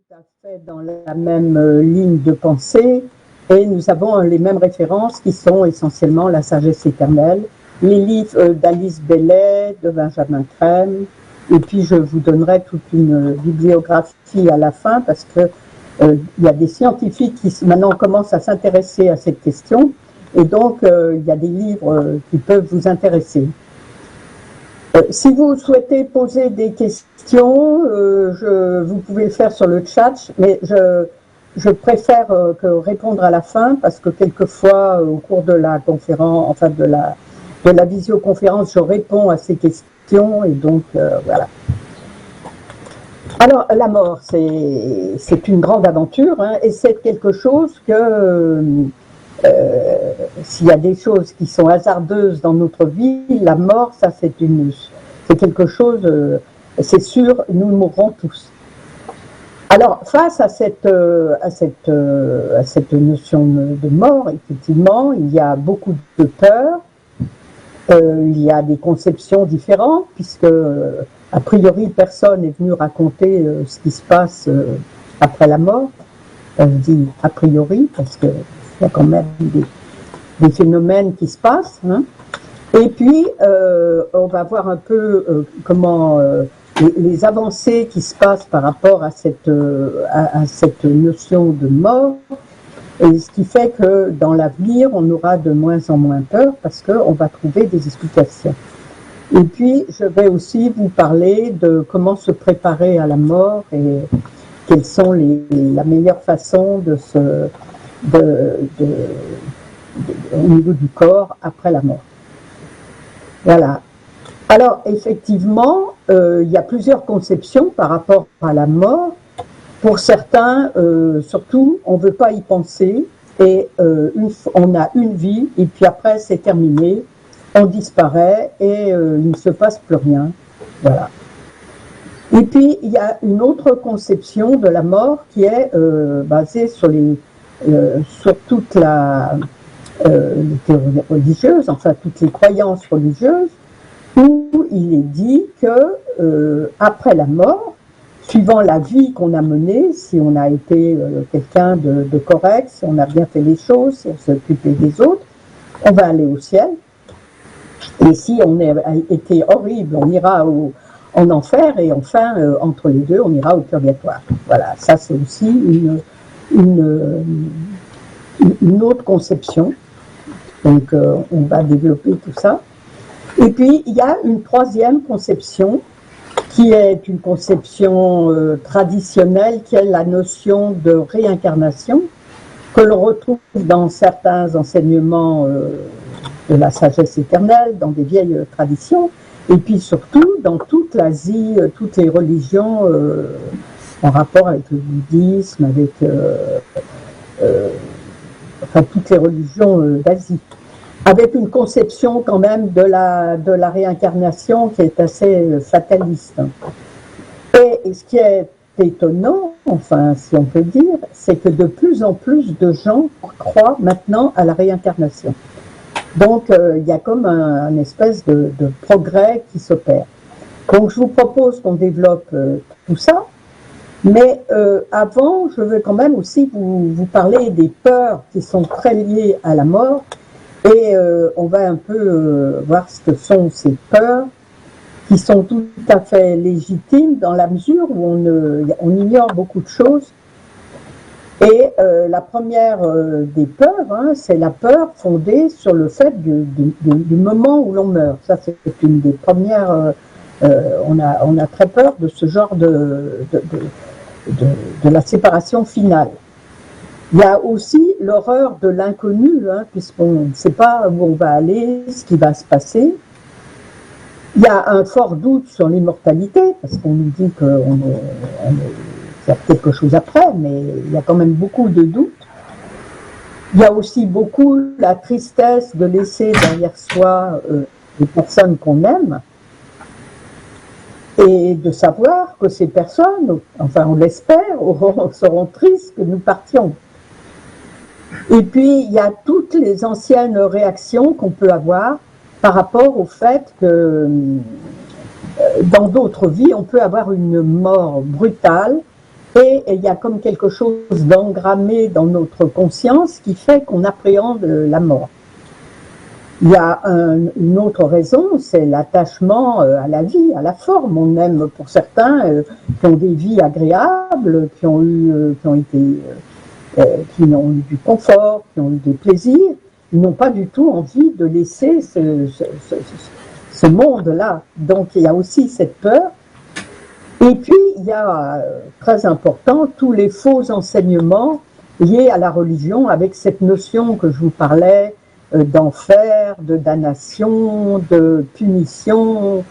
tout à fait dans la même ligne de pensée et nous avons les mêmes références qui sont essentiellement La sagesse éternelle, les livres d'Alice Bailey, de Benjamin Crème, et puis je vous donnerai toute une bibliographie à la fin parce que il y a des scientifiques qui maintenant commencent à s'intéresser à cette question et donc il y a des livres qui peuvent vous intéresser. Si vous souhaitez poser des questions, vous pouvez le faire sur le chat, mais je préfère que répondre à la fin parce que quelquefois, au cours de la conférence, enfin de la visioconférence, je réponds à ces questions et donc voilà. Alors la mort, c'est une grande aventure hein, et c'est quelque chose que s'il y a des choses qui sont hasardeuses dans notre vie, la mort, ça c'est quelque chose, c'est sûr, nous mourrons tous. Alors face à cette notion de mort, effectivement, il y a beaucoup de peur, il y a des conceptions différentes, puisque a priori personne n'est venu raconter ce qui se passe après la mort. Je dis a priori parce que il y a quand même des phénomènes qui se passent. Hein. Et puis, on va voir un peu comment les avancées qui se passent par rapport à cette notion de mort, et ce qui fait que dans l'avenir, on aura de moins en moins peur parce qu'on va trouver des explications. Et puis, je vais aussi vous parler de comment se préparer à la mort et quelles sont la meilleure façon au niveau du corps après la mort. Voilà. Alors, effectivement, il y a plusieurs conceptions par rapport à la mort. Pour certains, surtout, on ne veut pas y penser et on a une vie et puis après, c'est terminé. On disparaît et il ne se passe plus rien. Voilà. Et puis, il y a une autre conception de la mort qui est basée sur toute les théories religieuses, enfin toutes les croyances religieuses, où il est dit que après la mort, suivant la vie qu'on a menée, si on a été quelqu'un de correct, si on a bien fait les choses, si on s'est occupé des autres, on va aller au ciel. Et si on a été horrible, on ira en enfer et enfin, entre les deux, on ira au purgatoire. Voilà, ça c'est aussi une autre conception. Donc, on va développer tout ça. Et puis, il y a une troisième conception qui est une conception traditionnelle, qui est la notion de réincarnation, que l'on retrouve dans certains enseignements de la sagesse éternelle, dans des vieilles traditions, et puis surtout dans toute l'Asie, toutes les religions en rapport avec le bouddhisme, avec enfin toutes les religions d'Asie, avec une conception quand même de la réincarnation qui est assez fataliste. Et ce qui est étonnant, enfin si on peut dire, c'est que de plus en plus de gens croient maintenant à la réincarnation. Donc il y a comme un espèce de progrès qui s'opère. Donc je vous propose qu'on développe tout ça, mais avant je veux quand même aussi vous parler des peurs qui sont très liées à la mort, et on va un peu voir ce que sont ces peurs qui sont tout à fait légitimes dans la mesure où on ignore beaucoup de choses. Et la première des peurs, hein, c'est la peur fondée sur le fait du moment où l'on meurt. Ça, c'est une des premières. On a très peur de ce genre de la séparation finale. Il y a aussi l'horreur de l'inconnu, hein, puisqu'on ne sait pas où on va aller, ce qui va se passer. Il y a un fort doute sur l'immortalité, parce qu'on nous dit qu'on y a quelque chose après, mais il y a quand même beaucoup de doutes. Il y a aussi beaucoup la tristesse de laisser derrière soi les personnes qu'on aime, et de savoir que ces personnes, enfin on l'espère, seront tristes que nous partions. Et puis il y a toutes les anciennes réactions qu'on peut avoir par rapport au fait que dans d'autres vies, on peut avoir une mort brutale Et il y a comme quelque chose d'engrammé dans notre conscience qui fait qu'on appréhende la mort. Il y a une autre raison, c'est l'attachement à la vie, à la forme. On aime pour certains qui ont des vies agréables, qui ont eu du confort, qui ont eu des plaisirs. Ils n'ont pas du tout envie de laisser ce monde-là. Donc il y a aussi cette peur. Et puis il y a, très important, tous les faux enseignements liés à la religion, avec cette notion que je vous parlais, d'enfer, de damnation, de punition,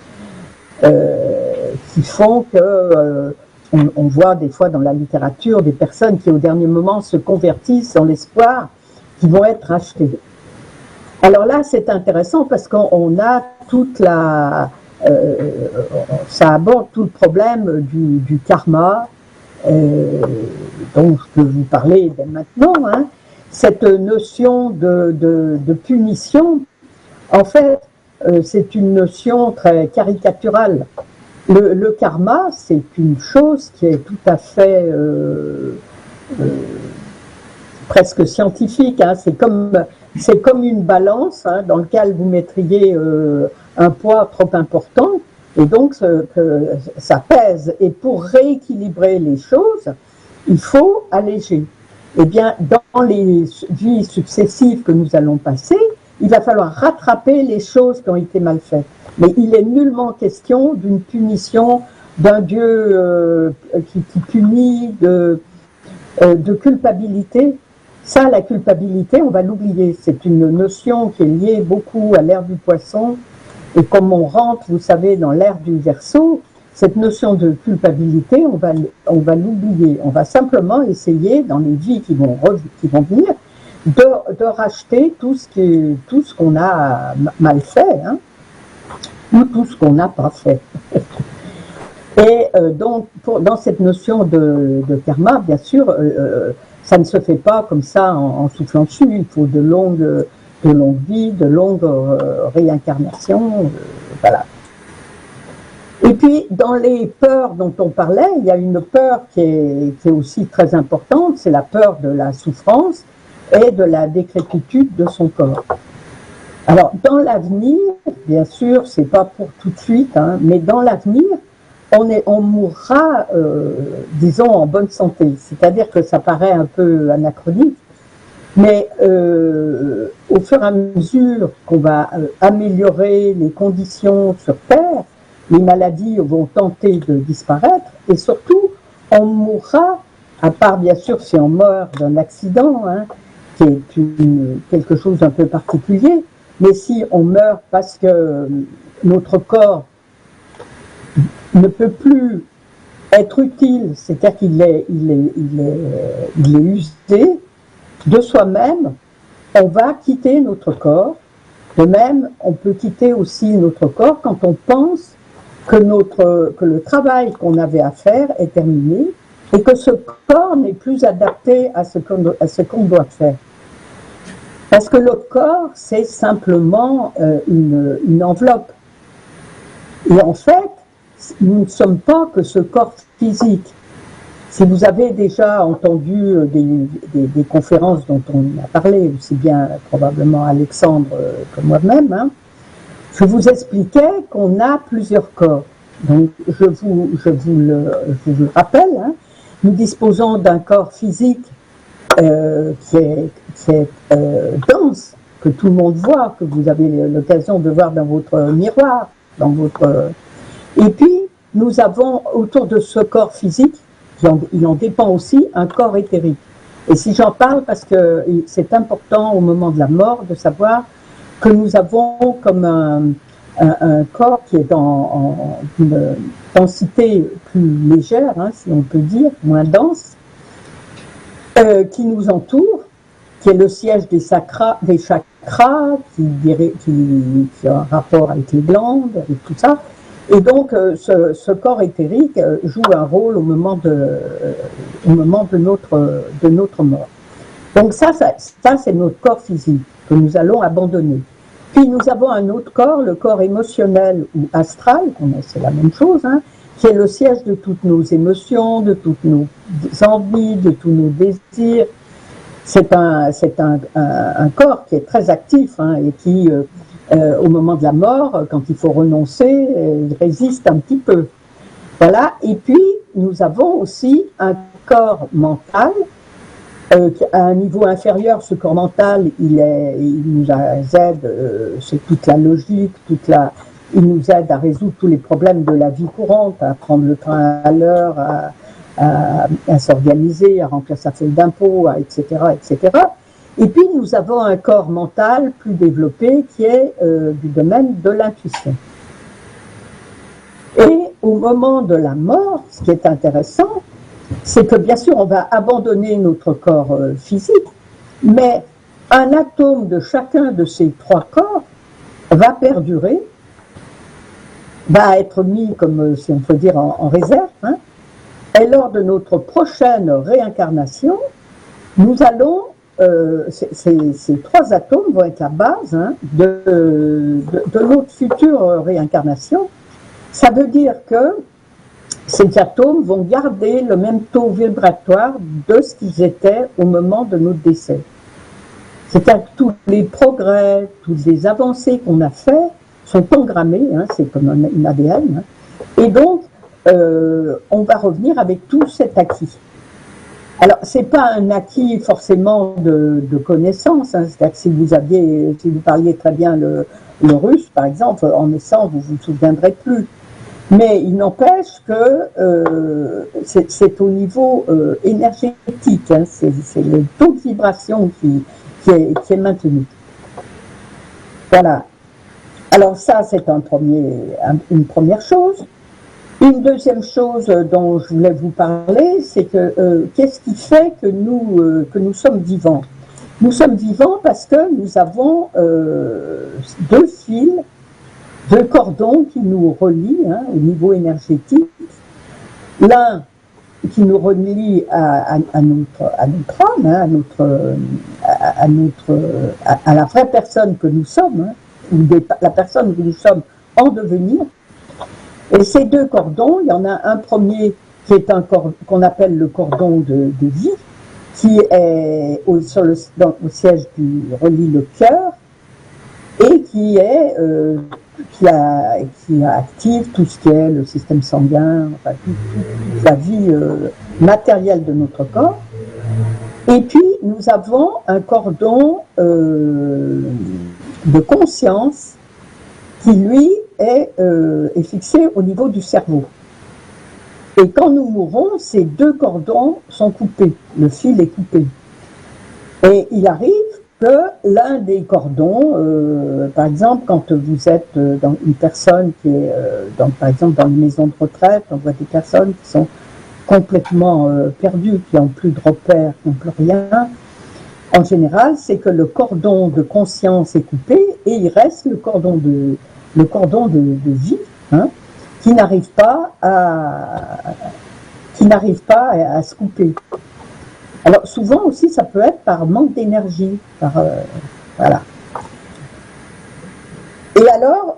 qui font que on voit des fois dans la littérature des personnes qui au dernier moment se convertissent dans l'espoir qu'ils vont être rachetés. Alors là, c'est intéressant parce qu'on a toute la... ça aborde tout le problème du karma, dont je peux vous parler dès maintenant, hein. Cette notion de punition, en fait, c'est une notion très caricaturale. Le karma, c'est une chose qui est tout à fait presque scientifique, hein. C'est comme une balance, hein, dans laquelle vous mettriez un poids trop important, et donc ça pèse. Et pour rééquilibrer les choses, il faut alléger. Eh bien, dans les vies successives que nous allons passer, il va falloir rattraper les choses qui ont été mal faites. Mais il est nullement question d'une punition d'un Dieu qui punit, de culpabilité. Ça, la culpabilité, on va l'oublier. C'est une notion qui est liée beaucoup à l'ère du poisson. Et comme on rentre, vous savez, dans l'ère du Verseau, cette notion de culpabilité, on va l'oublier. On va simplement essayer, dans les vies qui vont venir, de racheter tout ce qu'on a mal fait, hein, ou tout ce qu'on n'a pas fait. Et donc, dans cette notion de karma, bien sûr, ça ne se fait pas comme ça en soufflant dessus. Il faut de longues vies, de longues réincarnations, voilà. Et puis, dans les peurs dont on parlait, il y a une peur qui est aussi très importante, c'est la peur de la souffrance et de la décrépitude de son corps. Alors, dans l'avenir, bien sûr, c'est pas pour tout de suite, hein, mais dans l'avenir, on mourra, disons, en bonne santé. C'est-à-dire que ça paraît un peu anachronique, mais au fur et à mesure qu'on va améliorer les conditions sur Terre, les maladies vont tenter de disparaître, et surtout, on mourra, à part bien sûr si on meurt d'un accident, hein, qui est quelque chose d'un peu particulier, mais si on meurt parce que notre corps ne peut plus être utile, c'est-à-dire qu'il est usé de soi-même, on va quitter notre corps. De même, on peut quitter aussi notre corps quand on pense que le travail qu'on avait à faire est terminé et que ce corps n'est plus adapté à ce qu'on doit faire. Parce que le corps, c'est simplement une enveloppe. Et en fait, nous ne sommes pas que ce corps physique. Si vous avez déjà entendu des conférences dont on a parlé, aussi bien probablement Alexandre que moi-même, hein, je vous expliquais qu'on a plusieurs corps. Donc, je vous le rappelle, hein, nous disposons d'un corps physique qui est dense, que tout le monde voit, que vous avez l'occasion de voir dans votre miroir, et puis nous avons autour de ce corps physique, il en dépend aussi, un corps éthérique. Et si j'en parle, parce que c'est important au moment de la mort de savoir que nous avons comme un corps qui est en une densité plus légère, hein, si on peut dire, moins dense, qui nous entoure, qui est le siège des chakras, qui a un rapport avec les glandes, avec tout ça. Et donc, ce corps éthérique joue un rôle au moment de notre mort. Donc ça c'est notre corps physique que nous allons abandonner. Puis nous avons un autre corps, le corps émotionnel ou astral, c'est la même chose, hein, qui est le siège de toutes nos émotions, de toutes nos envies, de tous nos désirs. C'est un corps qui est très actif hein, et qui, au moment de la mort, quand il faut renoncer, il résiste un petit peu. Voilà. Et puis, nous avons aussi un corps mental à un niveau inférieur. Ce corps mental, il nous aide, c'est toute la logique, il nous aide à résoudre tous les problèmes de la vie courante, à prendre le train à l'heure, à s'organiser, à remplir sa feuille d'impôt, etc., etc. Et puis, nous avons un corps mental plus développé qui est du domaine de l'intuition. Et au moment de la mort, ce qui est intéressant, c'est que bien sûr, on va abandonner notre corps physique, mais un atome de chacun de ces trois corps va perdurer, va être mis, comme si on peut dire, en réserve, hein. Et lors de notre prochaine réincarnation, nous allons, ces trois atomes vont être la base hein, de notre future réincarnation. Ça veut dire que ces atomes vont garder le même taux vibratoire de ce qu'ils étaient au moment de notre décès. C'est-à-dire que tous les progrès, toutes les avancées qu'on a fait sont engrammés, hein, c'est comme un ADN, hein, et donc on va revenir avec tout cet acquis. Alors, c'est pas un acquis forcément de connaissances, hein, c'est-à-dire que si vous parliez très bien le russe, par exemple, en naissant, vous vous souviendrez plus. Mais il n'empêche que c'est au niveau énergétique, hein, c'est le taux de vibration qui est maintenu. Voilà. Alors ça, c'est une première chose. Une deuxième chose dont je voulais vous parler, c'est que qu'est-ce qui fait que nous sommes vivants? Nous sommes vivants parce que nous avons deux fils, deux cordons qui nous relient hein, au niveau énergétique. L'un qui nous relie à notre âme, hein, à la vraie personne que nous sommes, hein, ou la personne que nous sommes en devenir. Et ces deux cordons, il y en a un premier qui est un cordon qu'on appelle le cordon de vie, qui est au siège qui relie le cœur et qui active tout ce qui est le système sanguin, enfin, toute la vie matérielle de notre corps. Et puis nous avons un cordon de conscience qui lui est fixé au niveau du cerveau. Et quand nous mourrons, ces deux cordons sont coupés, le fil est coupé. Et il arrive que l'un des cordons, par exemple, quand vous êtes dans une personne qui est, par exemple, dans une maison de retraite, on voit des personnes qui sont complètement perdues, qui n'ont plus de repères, qui n'ont plus rien. En général, c'est que le cordon de conscience est coupé et il reste le cordon de vie, hein, qui n'arrive pas à se couper. Alors souvent aussi, ça peut être par manque d'énergie, voilà. Et alors,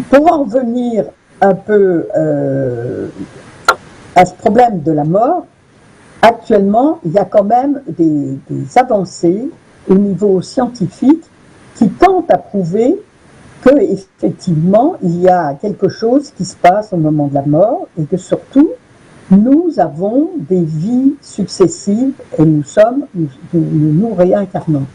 pour en revenir un peu à ce problème de la mort, actuellement, il y a quand même des avancées au niveau scientifique qui tentent à prouver que effectivement il y a quelque chose qui se passe au moment de la mort et que surtout nous avons des vies successives et nous réincarnons.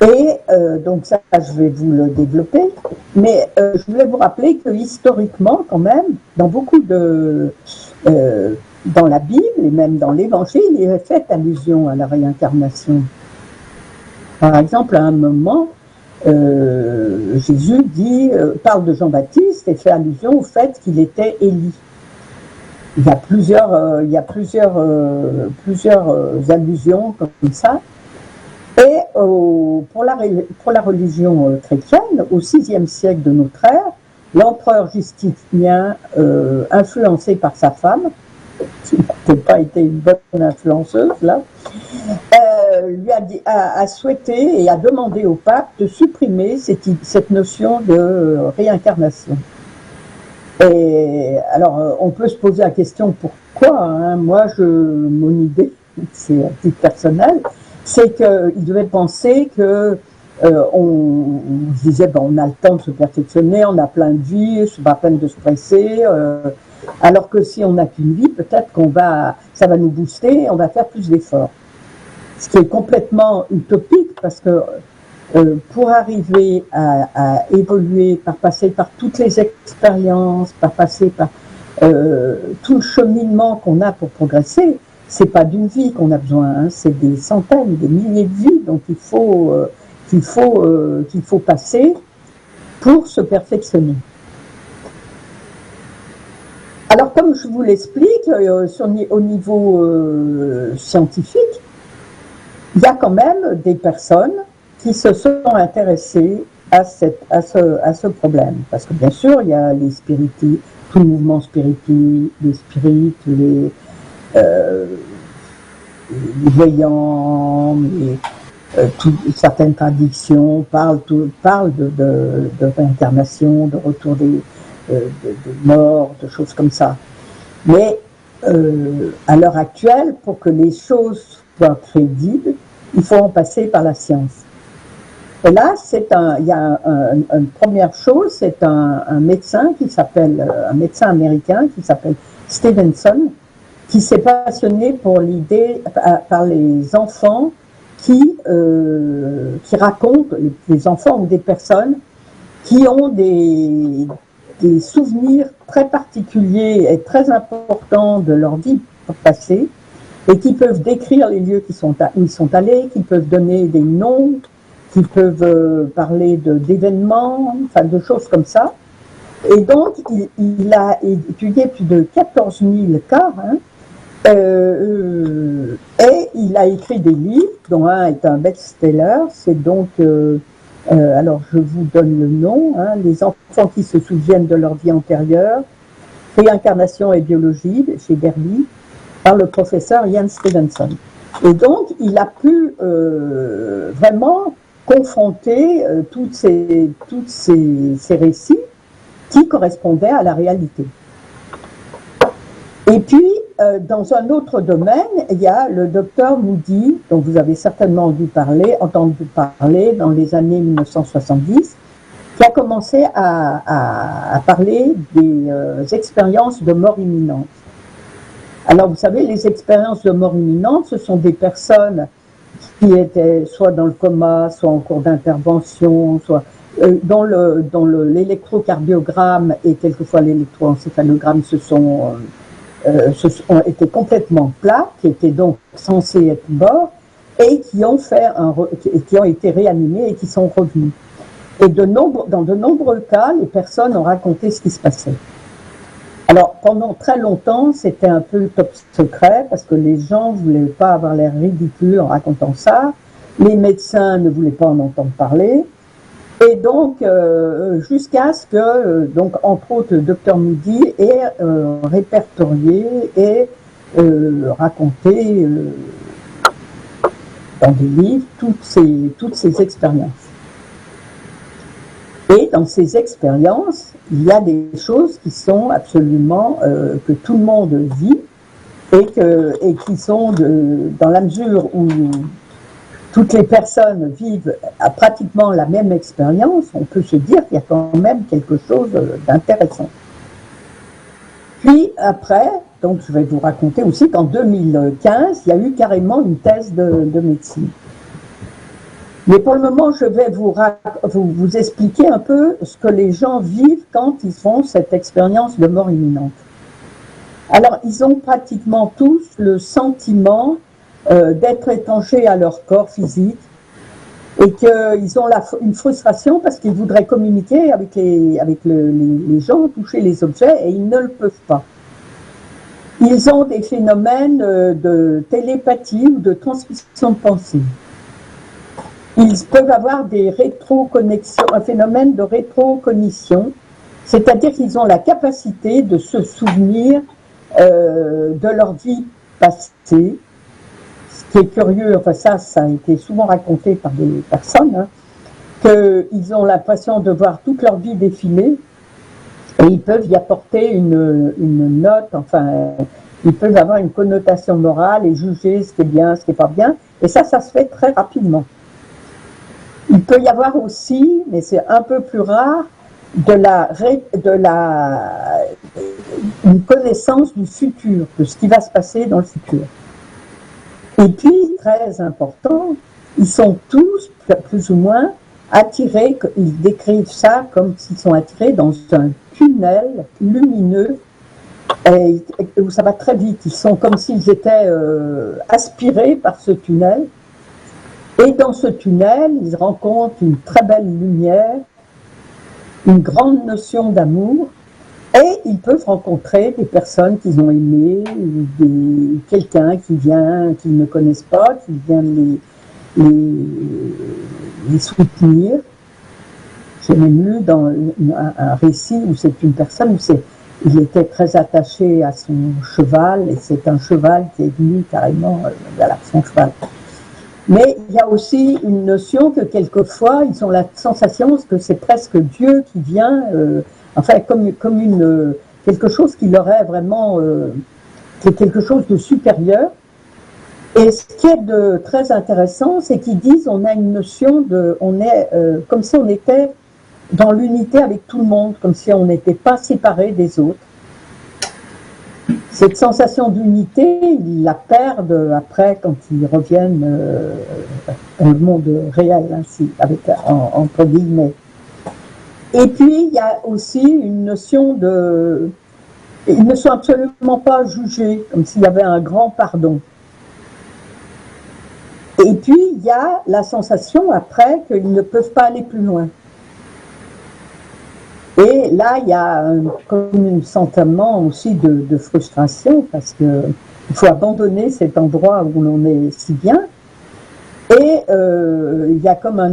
Et donc ça, je vais vous le développer, mais je voulais vous rappeler que historiquement, quand même, dans beaucoup dans la Bible et même dans l'Évangile, il est fait allusion à la réincarnation. Par exemple, à un moment, Jésus parle de Jean-Baptiste et fait allusion au fait qu'il était Élie. Il y a plusieurs allusions comme ça. Et pour la religion chrétienne, au VIe siècle de notre ère, l'empereur Justinien, influencé par sa femme, qui n'a pas été une bonne influenceuse là, a souhaité et a demandé au pape de supprimer cette notion de réincarnation. Et alors, on peut se poser la question pourquoi, hein. Moi, mon idée, c'est un petit personnel, c'est qu'il devait penser que on disait, ben, on a le temps de se perfectionner, on a plein de vies, c'est pas la peine de se presser, alors que si on n'a qu'une vie, peut-être ça va nous booster, on va faire plus d'efforts. Ce qui est complètement utopique, parce que pour arriver à évoluer, par passer par toutes les expériences, par passer par tout le cheminement qu'on a pour progresser, c'est pas d'une vie qu'on a besoin, hein, c'est des centaines, des milliers de vies, donc il faut passer pour se perfectionner. Alors, comme je vous l'explique, au niveau scientifique, il y a quand même des personnes qui se sont intéressées à ce problème. Parce que bien sûr, il y a les spiritistes, tout le mouvement spiritique, les spirites, les voyants, certaines traditions parlent de réincarnation, de retour de morts, de choses comme ça. Mais à l'heure actuelle, pour que les choses soient crédibles, il faut en passer par la science. Et là, il y a une première chose, c'est un médecin un médecin américain qui s'appelle Stevenson, qui s'est passionné pour l'idée par les enfants qui racontent, les enfants ou des personnes qui ont des souvenirs très particuliers et très importants de leur vie passée, et qui peuvent décrire les lieux où ils sont allés, qui peuvent donner des noms, qui peuvent parler d'événements, enfin de choses comme ça. Et donc, il a étudié plus de 14 000 cas, hein, et il a écrit des livres, dont un est un best-seller, c'est donc, alors je vous donne le nom, hein, Les enfants qui se souviennent de leur vie antérieure, Réincarnation et biologie, chez Derby, par le professeur Ian Stevenson. Et donc, il a pu vraiment confronter tous ces récits qui correspondaient à la réalité. Et puis, dans un autre domaine, il y a le docteur Moody, dont vous avez certainement entendu parler dans les années 1970, qui a commencé à parler des expériences de mort imminente. Alors, vous savez, les expériences de mort imminente, ce sont des personnes qui étaient soit dans le coma, soit en cours d'intervention, soit dont l'électrocardiogramme et quelquefois l'électroencéphalogramme étaient complètement plats, qui étaient donc censés être morts, et qui ont été réanimés et qui sont revenus. Et dans de nombreux cas, les personnes ont raconté ce qui se passait. Alors, pendant très longtemps, c'était un peu top secret, parce que les gens ne voulaient pas avoir l'air ridicule en racontant ça, les médecins ne voulaient pas en entendre parler, et donc, jusqu'à ce que, donc, entre autres, le docteur Moody ait répertorié et raconté dans des livres toutes ces expériences. Et dans ces expériences, il y a des choses qui sont absolument que tout le monde vit et qui sont dans la mesure où toutes les personnes vivent pratiquement la même expérience, on peut se dire qu'il y a quand même quelque chose d'intéressant. Puis après, donc je vais vous raconter aussi qu'en 2015, il y a eu carrément une thèse de médecine. Mais pour le moment, je vais vous expliquer un peu ce que les gens vivent quand ils font cette expérience de mort imminente. Alors, ils ont pratiquement tous le sentiment d'être étrangers à leur corps physique et qu'ils ont une frustration parce qu'ils voudraient communiquer avec les gens, toucher les objets, et ils ne le peuvent pas. Ils ont des phénomènes de télépathie ou de transmission de pensée. Ils peuvent avoir des rétroconnexions, un phénomène de rétrocognition, c'est-à-dire qu'ils ont la capacité de se souvenir de leur vie passée, ce qui est curieux, enfin ça a été souvent raconté par des personnes, hein, qu'ils ont l'impression de voir toute leur vie défiler et ils peuvent y apporter une note, enfin, ils peuvent avoir une connotation morale et juger ce qui est bien, ce qui n'est pas bien, et ça se fait très rapidement. Il peut y avoir aussi, mais c'est un peu plus rare, une connaissance du futur, de ce qui va se passer dans le futur. Et puis, très important, ils sont tous, plus ou moins, attirés, ils décrivent ça comme s'ils sont attirés dans un tunnel lumineux, et où ça va très vite. Ils sont comme s'ils étaient aspirés par ce tunnel. Et dans ce tunnel, ils rencontrent une très belle lumière, une grande notion d'amour, et ils peuvent rencontrer des personnes qu'ils ont aimées, quelqu'un qui vient, qu'ils ne connaissent pas, qui vient les soutenir. J'ai même lu dans un récit où c'est une personne où il était très attaché à son cheval, et c'est un cheval qui est venu carrément à son cheval. Mais il y a aussi une notion que quelquefois, ils ont la sensation que c'est presque Dieu qui vient, enfin comme quelque chose qui leur est vraiment, c'est quelque chose de supérieur. Et ce qui est de très intéressant, c'est qu'ils disent on a une notion on est comme si on était dans l'unité avec tout le monde, comme si on n'était pas séparés des autres. Cette sensation d'unité, ils la perdent après quand ils reviennent dans le monde réel, ainsi, entre guillemets. Et puis, il y a aussi une notion ils ne sont absolument pas jugés, comme s'il y avait un grand pardon. Et puis, il y a la sensation après qu'ils ne peuvent pas aller plus loin. Et là, il y a comme un sentiment aussi de frustration parce qu'il faut abandonner cet endroit où l'on est si bien. Et il y a comme un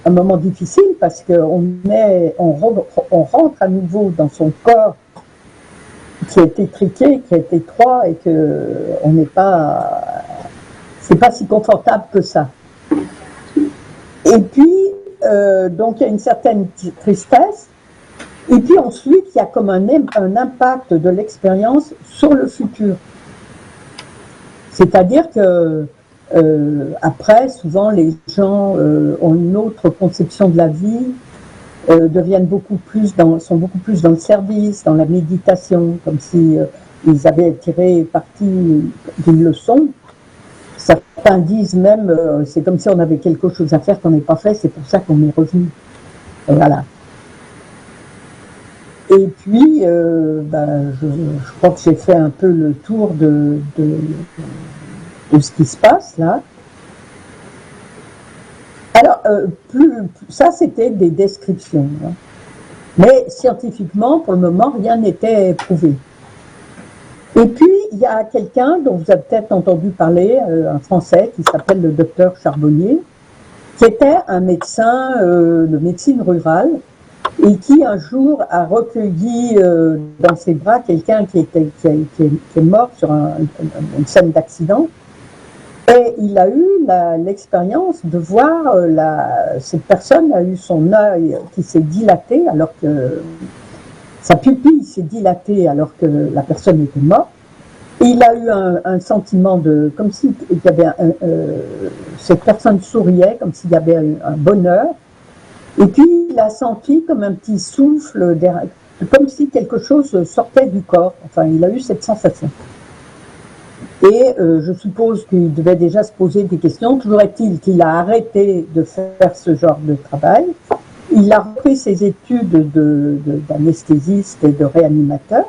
moment difficile parce qu'on rentre à nouveau dans son corps qui est étriqué, qui est étroit et qu'on n'est pas... c'est pas si confortable que ça. Et puis, donc il y a une certaine tristesse, et puis ensuite il y a comme un impact de l'expérience sur le futur. C'est-à-dire que après, souvent les gens ont une autre conception de la vie, sont beaucoup plus dans le service, dans la méditation, comme si ils avaient tiré parti d'une leçon. Certains disent même, c'est comme si on avait quelque chose à faire qu'on n'ait pas fait, c'est pour ça qu'on est revenu. Voilà. Et puis, je crois que j'ai fait un peu le tour de ce qui se passe là. Alors, ça c'était des descriptions. Hein. Mais scientifiquement, pour le moment, rien n'était prouvé. Et puis, il y a quelqu'un dont vous avez peut-être entendu parler, un Français qui s'appelle le docteur Charbonnier, qui était un médecin de médecine rurale et qui un jour a recueilli dans ses bras quelqu'un qui est mort sur une scène d'accident. Et il a eu l'expérience de voir, cette personne a eu son œil qui s'est dilaté alors que sa pupille s'est dilatée alors que la personne était morte. Et il a eu un sentiment comme si il y avait cette personne souriait, comme s'il y avait un bonheur. Et puis il a senti comme un petit souffle, comme si quelque chose sortait du corps. Enfin, il a eu cette sensation. Et je suppose qu'il devait déjà se poser des questions. Toujours est-il qu'il a arrêté de faire ce genre de travail. Il a repris ses études d'anesthésiste et de réanimateur.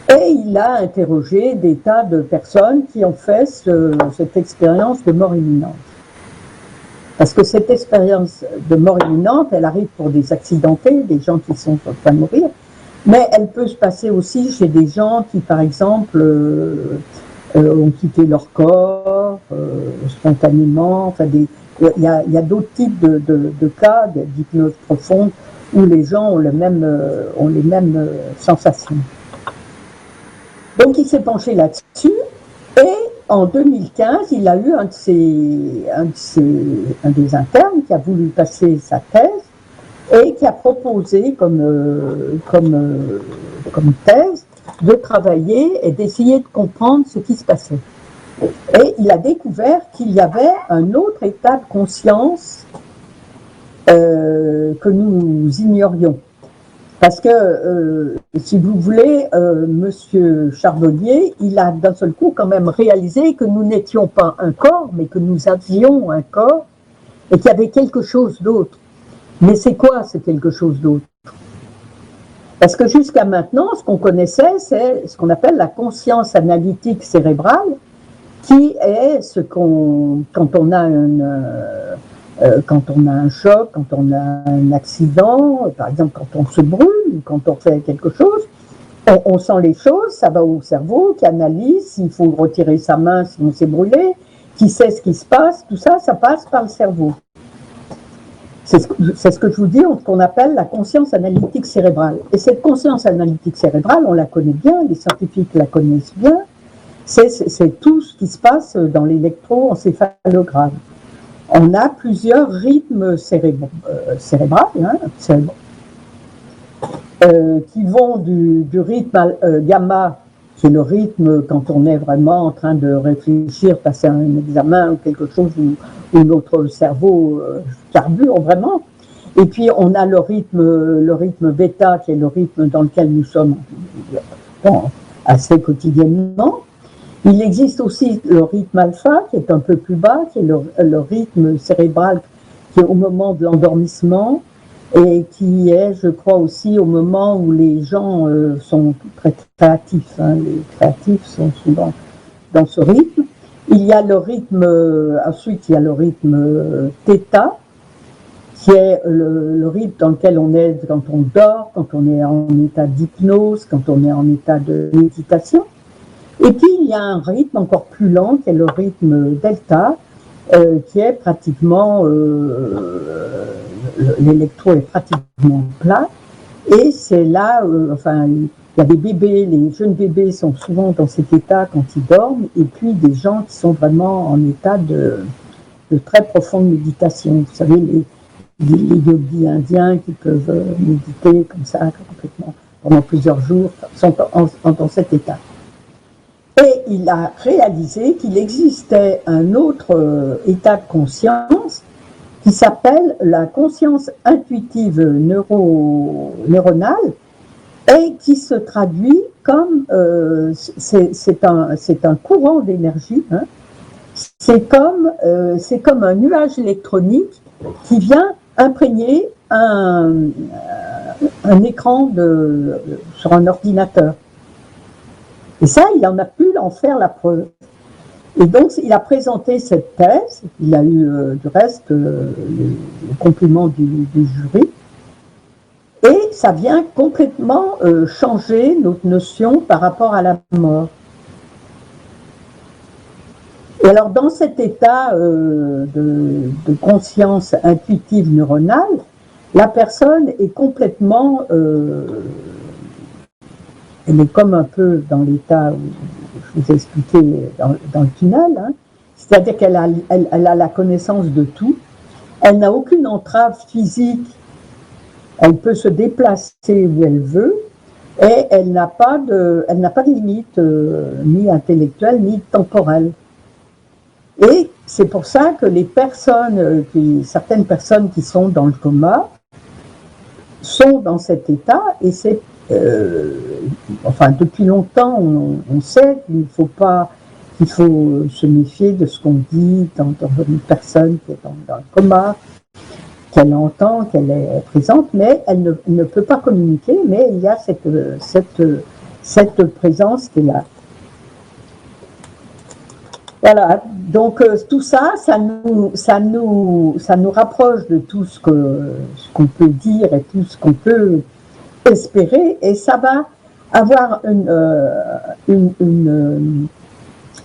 Et il a interrogé des tas de personnes qui ont fait cette expérience de mort imminente. Parce que cette expérience de mort imminente, elle arrive pour des accidentés, des gens qui sont en train de mourir, mais elle peut se passer aussi chez des gens qui, par exemple, ont quitté leur corps spontanément. Enfin, il y a d'autres types de cas d'hypnose profonde où les gens ont les mêmes sensations. Donc il s'est penché là-dessus et en 2015, il a eu un des internes qui a voulu passer sa thèse et qui a proposé comme thèse de travailler et d'essayer de comprendre ce qui se passait. Et il a découvert qu'il y avait un autre état de conscience que nous ignorions. Parce que, si vous voulez, Monsieur Charbonnier, il a d'un seul coup quand même réalisé que nous n'étions pas un corps, mais que nous avions un corps et qu'il y avait quelque chose d'autre. Mais c'est quoi ce quelque chose d'autre? Parce que jusqu'à maintenant, ce qu'on connaissait, c'est ce qu'on appelle la conscience analytique cérébrale, qui est ce qu'on, quand on a un choc, quand on a un accident, par exemple quand on se brûle, quand on fait quelque chose, on sent les choses, ça va au cerveau qui analyse s'il faut retirer sa main si on s'est brûlé, qui sait ce qui se passe, tout ça, ça passe par le cerveau. C'est ce que je vous dis, qu'on appelle la conscience analytique cérébrale. Et cette conscience analytique cérébrale, on la connaît bien, les scientifiques la connaissent bien, c'est tout ce qui se passe dans l'électroencéphalogramme. On a plusieurs rythmes cérébrales, qui vont du rythme gamma, qui est le rythme quand on est vraiment en train de réfléchir, passer un examen ou quelque chose où notre cerveau carbure vraiment. Et puis on a le rythme bêta, qui est le rythme dans lequel nous sommes assez quotidiennement. Il existe aussi le rythme alpha, qui est un peu plus bas, qui est le rythme cérébral, qui est au moment de l'endormissement, et qui est, je crois, aussi au moment où les gens sont très créatifs. Les créatifs sont souvent dans ce rythme. Il y a le rythme, ensuite il y a le rythme θ, qui est le rythme dans lequel on est quand on dort, quand on est en état d'hypnose, quand on est en état de méditation. Et puis il y a un rythme encore plus lent, qui est le rythme delta, qui est pratiquement, l'électro est pratiquement plat, et c'est là, il y a des bébés, les jeunes bébés sont souvent dans cet état quand ils dorment, et puis des gens qui sont vraiment en état de très profonde méditation. Vous savez, les yogis indiens qui peuvent méditer comme ça, complètement, pendant plusieurs jours, sont dans cet état. Et il a réalisé qu'il existait un autre état de conscience qui s'appelle la conscience intuitive neuronale et qui se traduit comme c'est un courant d'énergie. C'est comme un nuage électronique qui vient imprégner un écran sur un ordinateur. Et ça, il en a pu en faire la preuve. Et donc, il a présenté cette thèse, il a eu du reste le compliment du jury, et ça vient complètement changer notre notion par rapport à la mort. Et alors, dans cet état de conscience intuitive neuronale, la personne est complètement... elle est comme un peu dans l'état où je vous ai expliqué dans le tunnel, c'est-à-dire qu'elle a la connaissance de tout, elle n'a aucune entrave physique, elle peut se déplacer où elle veut, et elle n'a pas de limite ni intellectuelle ni temporelle. Et c'est pour ça que certaines personnes qui sont dans le coma sont dans cet état, et c'est depuis longtemps, on sait qu'il faut se méfier de ce qu'on dit dans une personne qui est dans le coma, qu'elle entend, qu'elle est présente, mais elle ne peut pas communiquer, mais il y a cette présence qui est là. Voilà, donc tout ça, ça nous rapproche de tout ce qu'on peut dire et tout ce qu'on peut espérer, et ça va avoir une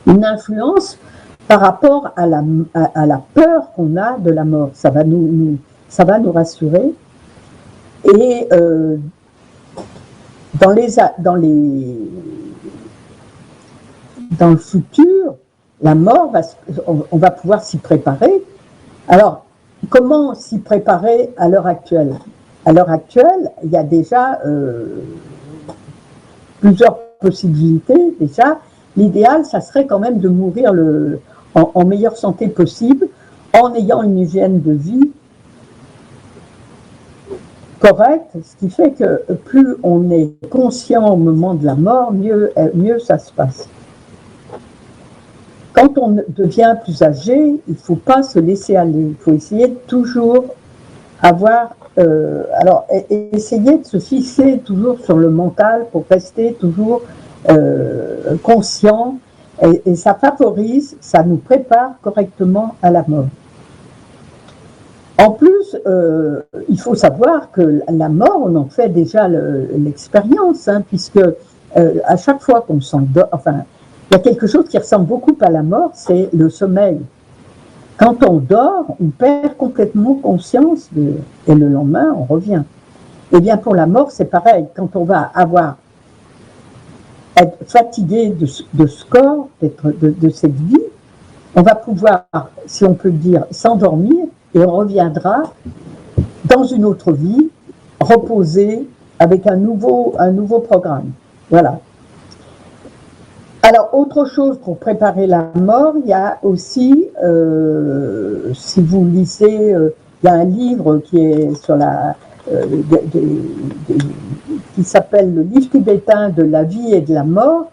influence par rapport à la peur qu'on a de la mort. Ça va nous rassurer. Et dans le futur, la mort, on va pouvoir s'y préparer. Alors, comment s'y préparer à l'heure actuelle? À l'heure actuelle, il y a déjà plusieurs possibilités. Déjà, l'idéal, ça serait quand même de mourir en meilleure santé possible, en ayant une hygiène de vie correcte, ce qui fait que plus on est conscient au moment de la mort, mieux ça se passe. Quand on devient plus âgé, il ne faut pas se laisser aller. Il faut essayer de toujours avoir... essayer de se fixer toujours sur le mental pour rester toujours conscient. Et ça favorise, ça nous prépare correctement à la mort. En plus, il faut savoir que la mort, on en fait déjà l'expérience, hein, puisque à chaque fois qu'on s'endort... Enfin, il y a quelque chose qui ressemble beaucoup à la mort, c'est le sommeil. Quand on dort, on perd complètement conscience et le lendemain, on revient. Eh bien, pour la mort, c'est pareil. Quand on va être fatigué de ce corps, de cette vie, on va pouvoir, si on peut dire, s'endormir et on reviendra dans une autre vie, reposer avec un nouveau programme. Voilà. Alors, autre chose pour préparer la mort, il y a aussi, si vous lisez, il y a un livre qui est sur qui s'appelle le livre tibétain de la vie et de la mort,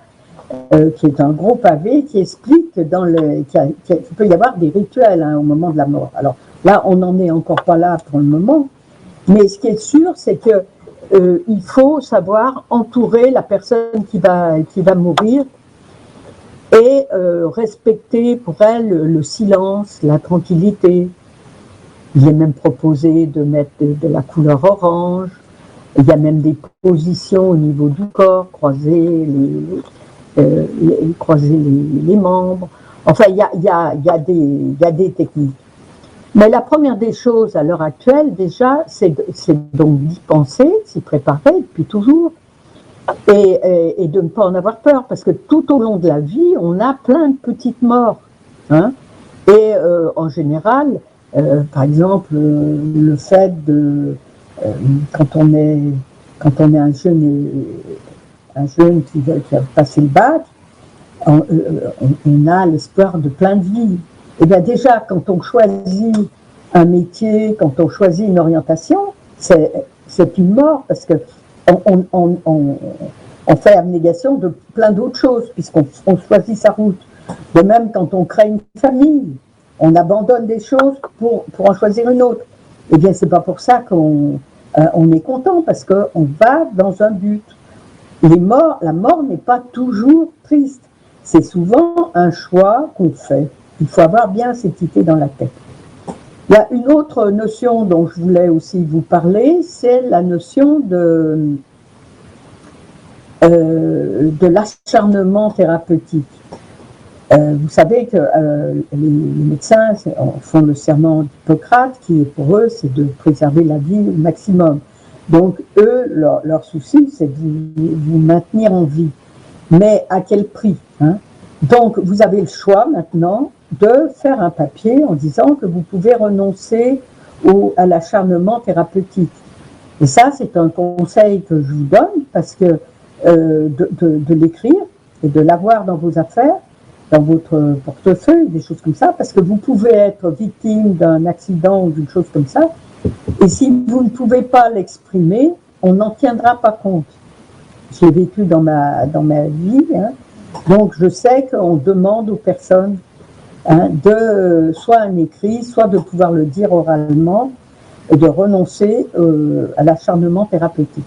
qui est un gros pavé qui explique qu'il peut y avoir des rituels, hein, au moment de la mort. Alors là, on n'en est encore pas là pour le moment, mais ce qui est sûr, c'est que il faut savoir entourer la personne qui va mourir et respecter pour elle le silence, la tranquillité. Il est même proposé de mettre de la couleur orange. Il y a même des positions au niveau du corps, croiser les membres. Enfin, il y a des techniques. Mais la première des choses à l'heure actuelle, déjà, c'est donc d'y penser, s'y préparer depuis toujours, et de ne pas en avoir peur, parce que tout au long de la vie, on a plein de petites morts. Hein, et en général, par exemple, le fait de, quand on est un jeune qui a passé le bac, on a l'espoir de plein de vie. Et bien déjà, quand on choisit un métier, quand on choisit une orientation, c'est une mort, parce que on fait abnégation de plein d'autres choses, puisqu'on choisit sa route. De même, quand on crée une famille, on abandonne des choses pour en choisir une autre. Eh bien, c'est pas pour ça qu'on est content, parce qu'on va dans un but. La mort n'est pas toujours triste. C'est souvent un choix qu'on fait. Il faut avoir bien cette idée dans la tête. Il y a une autre notion dont je voulais aussi vous parler, c'est la notion de l'acharnement thérapeutique. Vous savez que les médecins font le serment d'Hippocrate, qui pour eux, c'est de préserver la vie au maximum. Donc eux, leur souci, c'est de vous maintenir en vie. Mais à quel prix, hein? Donc vous avez le choix maintenant de faire un papier en disant que vous pouvez renoncer à l'acharnement thérapeutique. Et ça, c'est un conseil que je vous donne, parce que de l'écrire et de l'avoir dans vos affaires, dans votre portefeuille, des choses comme ça, parce que vous pouvez être victime d'un accident ou d'une chose comme ça, et si vous ne pouvez pas l'exprimer, on n'en tiendra pas compte. J'ai vécu dans ma vie, hein, donc je sais qu'on demande aux personnes, hein, de soit un écrit, soit de pouvoir le dire oralement, et de renoncer à l'acharnement thérapeutique,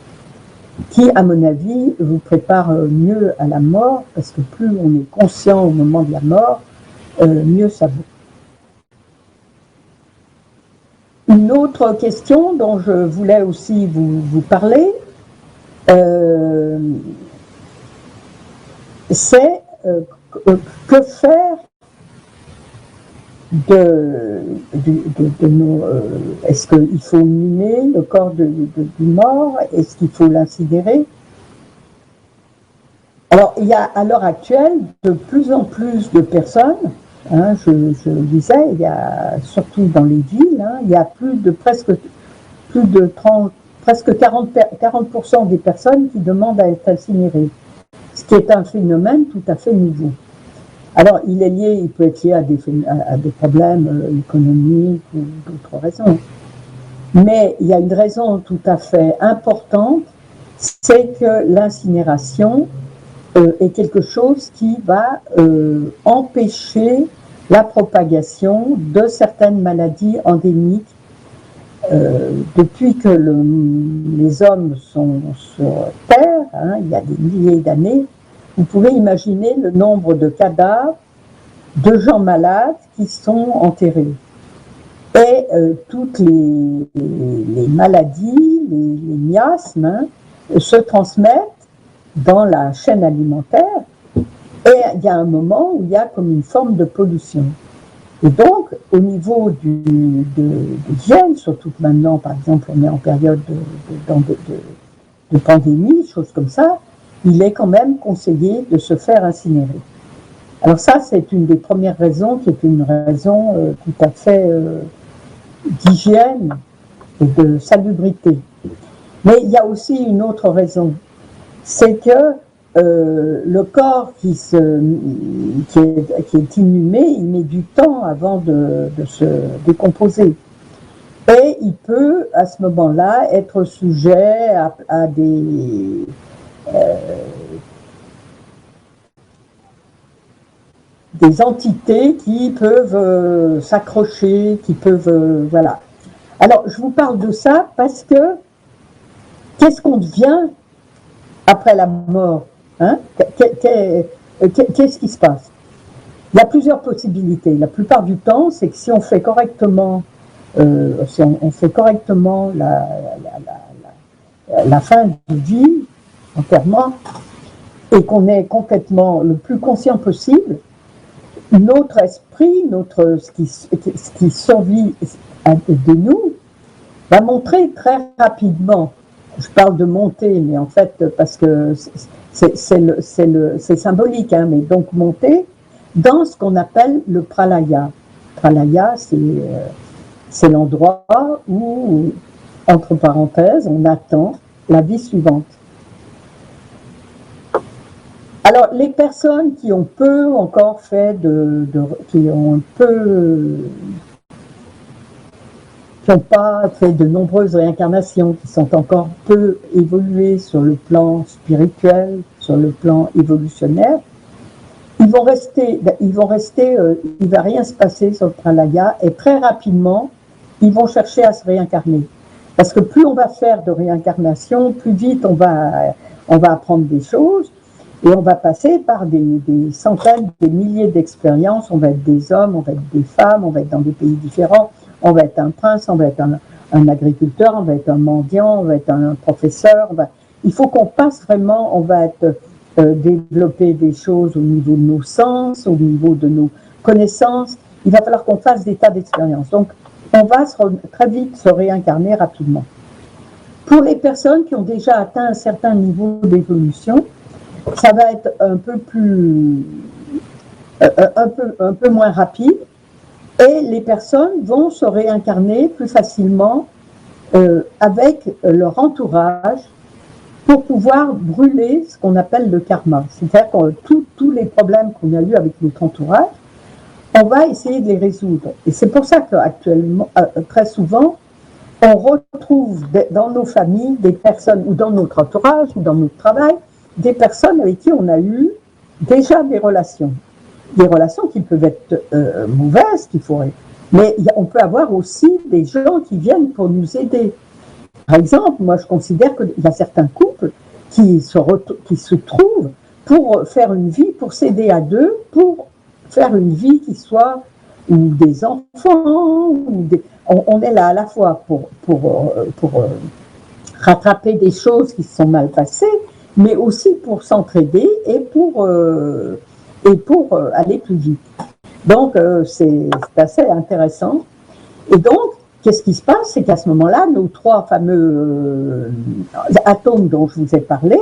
qui, à mon avis, vous prépare mieux à la mort, parce que plus on est conscient au moment de la mort, mieux ça vaut. Une autre question dont je voulais aussi vous parler, c'est que faire de nos... est-ce qu'il faut inhumer le corps du mort? Est-ce qu'il faut l'incinérer? Alors, il y a à l'heure actuelle de plus en plus de personnes, hein, je le disais, il y a surtout dans les villes, hein, il y a plus de 30, presque 40% des personnes qui demandent à être incinérées, ce qui est un phénomène tout à fait nouveau. Alors, il peut être lié à des problèmes économiques ou d'autres raisons. Mais il y a une raison tout à fait importante, c'est que l'incinération est quelque chose qui va empêcher la propagation de certaines maladies endémiques. Depuis que les hommes sont sur Terre, hein, il y a des milliers d'années, vous pouvez imaginer le nombre de cadavres de gens malades qui sont enterrés. Et toutes les maladies, les miasmes, hein, se transmettent dans la chaîne alimentaire, et il y a un moment où il y a comme une forme de pollution. Et donc, au niveau d'hygiène, surtout que maintenant, par exemple, on est en période de pandémie, choses comme ça, il est quand même conseillé de se faire incinérer. Alors ça, c'est une des premières raisons, qui est une raison tout à fait d'hygiène et de salubrité. Mais il y a aussi une autre raison, c'est que le corps qui est inhumé, il met du temps avant de se décomposer. Et il peut, à ce moment-là, être sujet à des entités qui peuvent s'accrocher, qui peuvent... voilà. Alors, je vous parle de ça parce que qu'est-ce qu'on devient après la mort, hein? Qu'est-ce qui se passe? Il y a plusieurs possibilités. La plupart du temps, c'est que si on fait correctement, on fait correctement la fin de vie, enterrement, et qu'on est complètement le plus conscient possible, notre esprit, ce qui survit de nous, va montrer très rapidement. Je parle de monter, mais en fait, parce que c'est symbolique, hein, mais donc monter dans ce qu'on appelle le pralaya. Pralaya, c'est l'endroit où, entre parenthèses, on attend la vie suivante. Alors, les personnes qui ont peu encore fait qui ont n'ont pas fait de nombreuses réincarnations, qui sont encore peu évoluées sur le plan spirituel, sur le plan évolutionnaire, il va rien se passer sur le pralaya, et très rapidement, ils vont chercher à se réincarner. Parce que plus on va faire de réincarnation, plus vite on va apprendre des choses, et on va passer par des centaines, des milliers d'expériences. On va être des hommes, on va être des femmes, on va être dans des pays différents, on va être un prince, on va être un agriculteur, on va être un mendiant, on va être un professeur. Il faut qu'on passe vraiment, on va développer des choses au niveau de nos sens, au niveau de nos connaissances. Il va falloir qu'on fasse des tas d'expériences. Donc, on va très vite se réincarner rapidement. Pour les personnes qui ont déjà atteint un certain niveau d'évolution, ça va être un peu moins rapide, et les personnes vont se réincarner plus facilement avec leur entourage pour pouvoir brûler ce qu'on appelle le karma. C'est-à-dire que tous les problèmes qu'on a eus avec notre entourage, on va essayer de les résoudre. Et c'est pour ça qu'actuellement, très souvent, on retrouve dans nos familles des personnes, ou dans notre entourage, ou dans notre travail, des personnes avec qui on a eu déjà des relations qui peuvent être mauvaises, mais on peut avoir aussi des gens qui viennent pour nous aider. Par exemple, moi je considère qu'il y a certains couples qui se trouvent pour faire une vie, pour s'aider à deux, pour faire une vie qui soit, ou des enfants, on est là à la fois pour rattraper des choses qui se sont mal passées, mais aussi pour s'entraider et pour aller plus vite. Donc, c'est assez intéressant. Et donc, qu'est-ce qui se passe? C'est qu'à ce moment-là, nos trois fameux atomes dont je vous ai parlé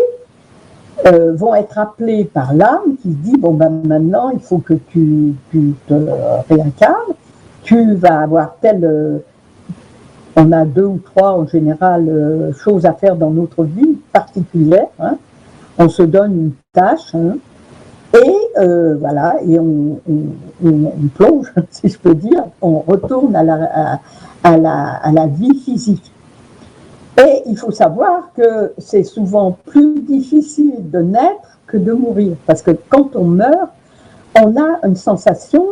vont être appelés par l'âme qui dit, bon ben maintenant il faut que tu te réincarnes, tu vas avoir on a 2 ou 3 en général choses à faire dans notre vie particulière, hein. On se donne une tâche, hein, et voilà, et on plonge, si je peux dire, on retourne à la vie physique. Et il faut savoir que c'est souvent plus difficile de naître que de mourir, parce que quand on meurt, on a une sensation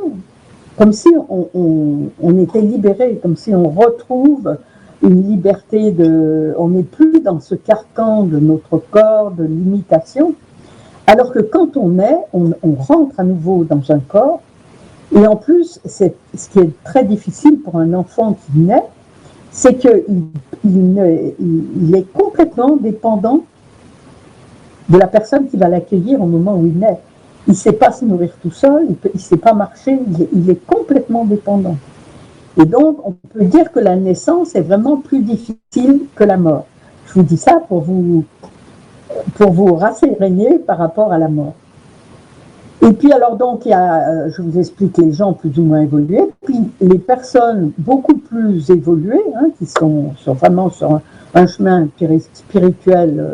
comme si on était libéré, comme si on retrouve une liberté on n'est plus dans ce carcan de notre corps, de limitation, alors que quand on rentre à nouveau dans un corps, et en plus, ce qui est très difficile pour un enfant qui naît, c'est qu'il est complètement dépendant de la personne qui va l'accueillir au moment où il naît. Il ne sait pas se nourrir tout seul, il ne sait pas marcher, il est complètement dépendant. Et donc, on peut dire que la naissance est vraiment plus difficile que la mort. Je vous dis ça pour vous rasséréner par rapport à la mort. Et puis alors donc, je vous explique les gens plus ou moins évolués, puis les personnes beaucoup plus évoluées, hein, qui sont vraiment sur un chemin spirituel,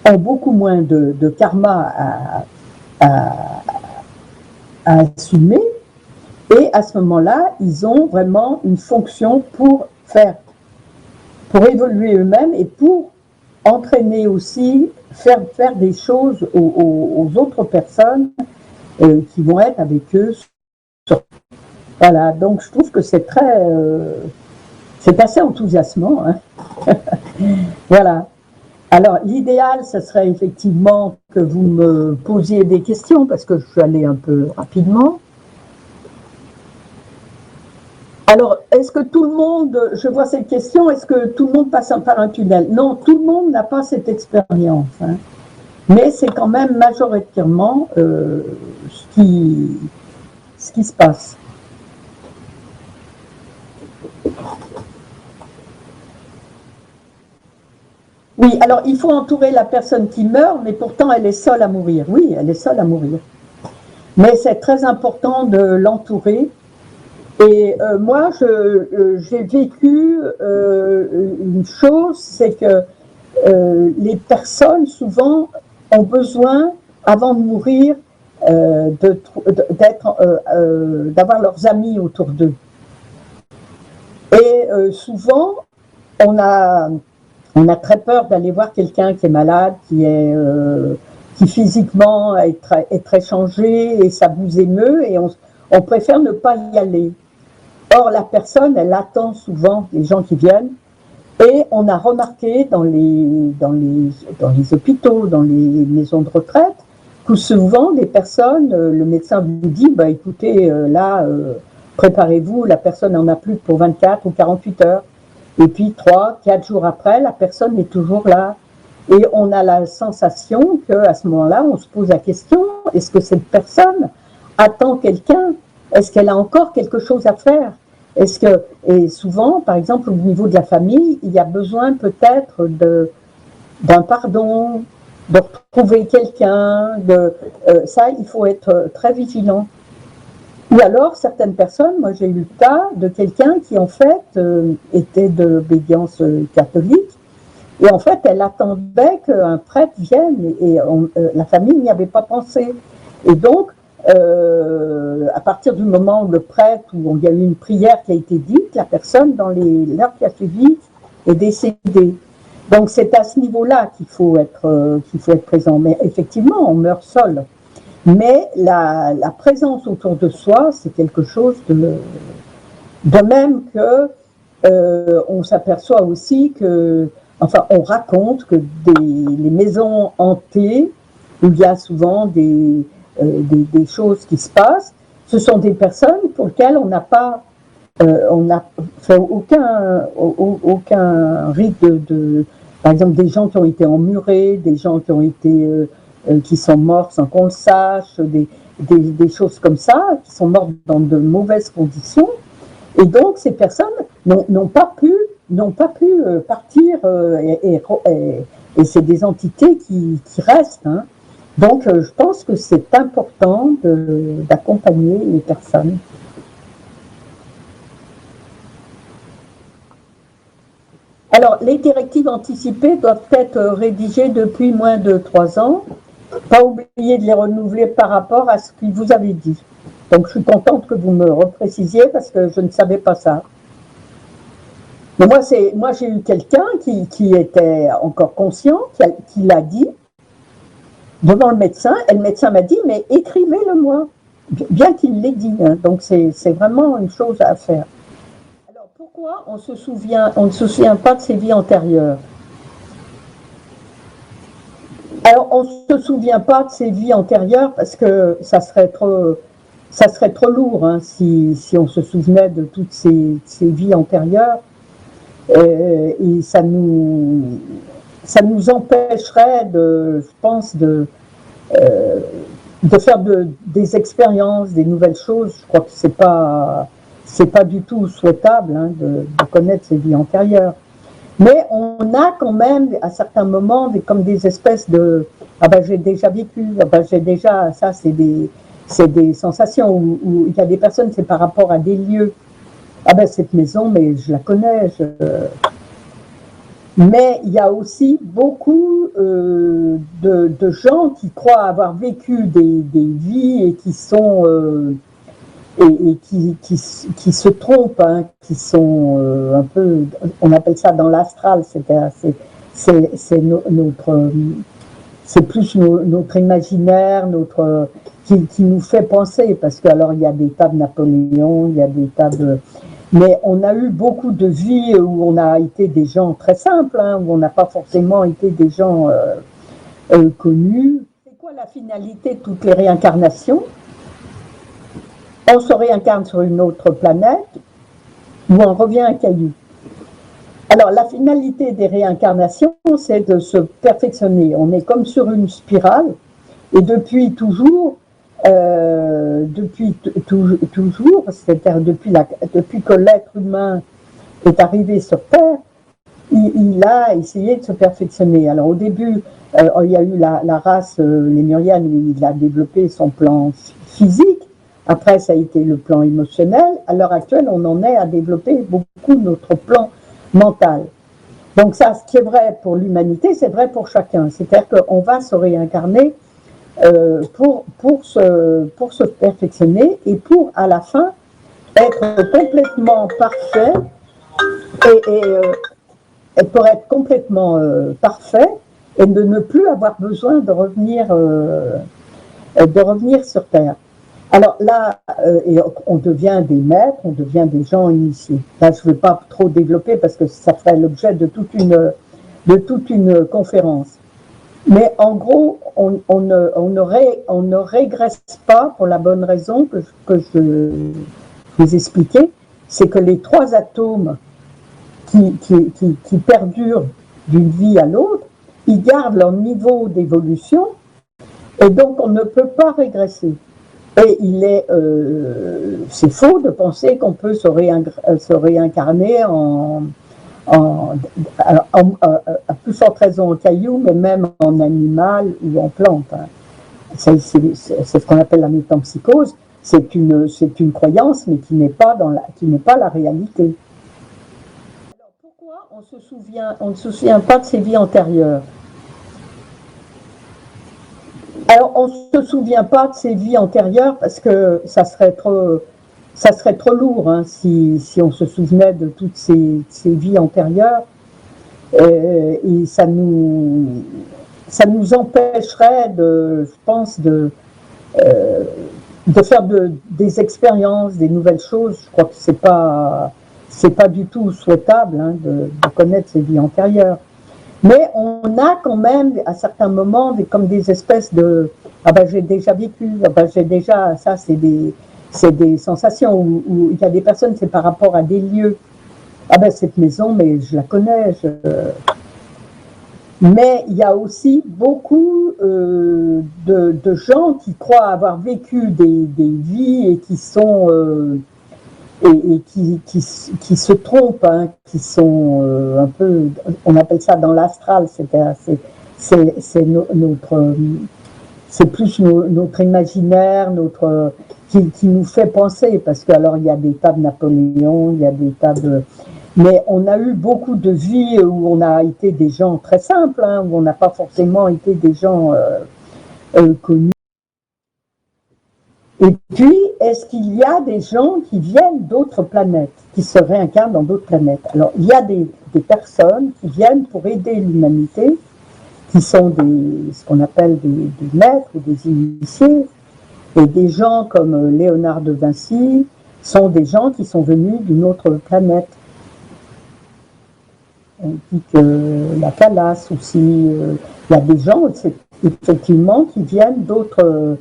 ont beaucoup moins de karma à assumer, et à ce moment-là, ils ont vraiment une fonction pour évoluer eux-mêmes et pour entraîner aussi, faire des choses aux autres personnes qui vont être avec eux. Voilà, donc je trouve que c'est assez enthousiasmant, hein. Voilà. Alors, l'idéal, ce serait effectivement que vous me posiez des questions, parce que je suis allée un peu rapidement. Alors, est-ce que tout le monde, je vois cette question, est-ce que tout le monde passe par un tunnel? Non, tout le monde n'a pas cette expérience, hein. Mais c'est quand même majoritairement ce qui se passe. Oui, alors il faut entourer la personne qui meurt, mais pourtant elle est seule à mourir. Oui, elle est seule à mourir. Mais c'est très important de l'entourer. Et moi, j'ai vécu une chose, c'est que les personnes, souvent, ont besoin, avant de mourir, d'avoir leurs amis autour d'eux. Et souvent, on a très peur d'aller voir quelqu'un qui est malade, qui physiquement est très changé, et ça vous émeut, et on préfère ne pas y aller. Or, la personne, elle attend souvent les gens qui viennent, et on a remarqué dans les hôpitaux, dans les maisons de retraite, que souvent les personnes, le médecin vous dit, bah, écoutez, préparez-vous, la personne n'en a plus pour 24 ou 48 heures. Et puis 3, 4 jours après, la personne est toujours là. Et on a la sensation qu'à ce moment-là, on se pose la question, est-ce que cette personne attend quelqu'un? Est-ce qu'elle a encore quelque chose à faire? Et souvent, par exemple, au niveau de la famille, il y a besoin peut-être d'un pardon, de retrouver quelqu'un. Ça, il faut être très vigilant. Ou alors, certaines personnes, moi j'ai eu le cas de quelqu'un qui en fait était de l'obédience catholique, et en fait elle attendait qu'un prêtre vienne, et la famille n'y avait pas pensé. Et donc, à partir du moment où le prêtre, où il y a eu une prière qui a été dite, la personne, dans l'heure qui a suivi, est décédée. Donc c'est à ce niveau-là qu'il faut être présent. Mais effectivement, on meurt seul. Mais la présence autour de soi, c'est quelque chose de même que on s'aperçoit aussi que, enfin, on raconte que les maisons hantées, où il y a souvent des choses qui se passent, ce sont des personnes pour lesquelles on n'a fait aucun rite par exemple, des gens qui ont été emmurés, des gens qui ont été qui sont morts sans qu'on le sache, des choses comme ça, qui sont mortes dans de mauvaises conditions. Et donc, ces personnes n'ont pas pu partir et et c'est des entités qui restent. Hein. Donc, je pense que c'est important d'accompagner les personnes. Alors, les directives anticipées doivent être rédigées depuis moins de 3 ans. Pas oublier de les renouveler par rapport à ce que vous avez dit. Donc, je suis contente que vous me reprécisiez parce que je ne savais pas ça. Mais moi j'ai eu quelqu'un qui était encore conscient, qui l'a dit devant le médecin, et le médecin m'a dit, mais écrivez-le moi, bien qu'il l'ait dit. Hein. Donc, c'est vraiment une chose à faire. Alors, pourquoi on ne se souvient pas de ses vies antérieures? Alors, on ne se souvient pas de ses vies antérieures parce que ça serait trop lourd hein, si on se souvenait de toutes ces vies antérieures. Et ça nous empêcherait je pense, de faire des expériences, des nouvelles choses. Je crois que c'est pas du tout souhaitable hein, de connaître ses vies antérieures. Mais on a quand même, à certains moments, comme des espèces de « ah ben j'ai déjà vécu, ah ben j'ai déjà… » Ça, c'est des sensations où il y a des personnes, c'est par rapport à des lieux. Ah ben cette maison, mais je la connais. Mais il y a aussi beaucoup de gens qui croient avoir vécu des vies et qui sont… et qui se trompent, hein, qui sont un peu, on appelle ça dans l'astral, c'est plus notre imaginaire, qui nous fait penser, parce que alors il y a des tas de Napoléon, il y a des tas de… Mais on a eu beaucoup de vies où on a été des gens très simples, hein, où on n'a pas forcément été des gens connus. C'est quoi la finalité de toutes les réincarnations? On se réincarne sur une autre planète ou on revient un caillou. Alors, la finalité des réincarnations, c'est de se perfectionner. On est comme sur une spirale et depuis toujours, c'est-à-dire depuis que l'être humain est arrivé sur Terre, il a essayé de se perfectionner. Alors, au début, il y a eu la race lémurienne où il a développé son plan physique. Après, ça a été le plan émotionnel. À l'heure actuelle, on en est à développer beaucoup notre plan mental. Donc ça, ce qui est vrai pour l'humanité, c'est vrai pour chacun. C'est-à-dire qu'on va se réincarner pour se perfectionner et pour, à la fin, être complètement parfait et pour être complètement parfait et de ne plus avoir besoin de revenir sur Terre. Alors là, on devient des maîtres, on devient des gens initiés. Là, je ne vais pas trop développer parce que ça ferait l'objet de toute une conférence. Mais en gros, on ne régresse pas pour la bonne raison que je vous expliquais, c'est que les 3 atomes qui perdurent d'une vie à l'autre, ils gardent leur niveau d'évolution et donc on ne peut pas régresser. Et c'est faux de penser qu'on peut se réincarner à plus forte raison en caillou, mais même en animal ou en plante. Hein. C'est ce qu'on appelle la métempsychose. C'est une croyance, mais qui n'est pas la réalité. Alors pourquoi on ne se souvient pas de ses vies antérieures? Alors, on ne se souvient pas de ses vies antérieures parce que ça serait trop lourd hein, si on se souvenait de toutes ces vies antérieures. Et ça nous empêcherait je pense, de faire des expériences, des nouvelles choses. Je crois que c'est pas du tout souhaitable hein, de connaître ses vies antérieures. Mais on a quand même, à certains moments, comme des espèces de « ah ben j'ai déjà vécu, ah ben j'ai déjà… » Ça, c'est des sensations où il y a des personnes, c'est par rapport à des lieux. « Ah ben cette maison, mais je la connais. » Mais il y a aussi beaucoup de gens qui croient avoir vécu des vies et qui sont… et qui se trompent, hein, qui sont un peu, on appelle ça dans l'astral, c'est plus notre imaginaire, qui nous fait penser, parce que alors il y a des tas de Napoléon, il y a des tas de... Mais on a eu beaucoup de vies où on a été des gens très simples, hein, où on n'a pas forcément été des gens connus. Et puis, est-ce qu'il y a des gens qui viennent d'autres planètes, qui se réincarnent dans d'autres planètes? Alors, il y a des personnes qui viennent pour aider l'humanité, qui sont ce qu'on appelle des maîtres ou des initiés, et des gens comme Léonard de Vinci sont des gens qui sont venus d'une autre planète. On dit que la Calas aussi, il y a des gens effectivement qui viennent d'autres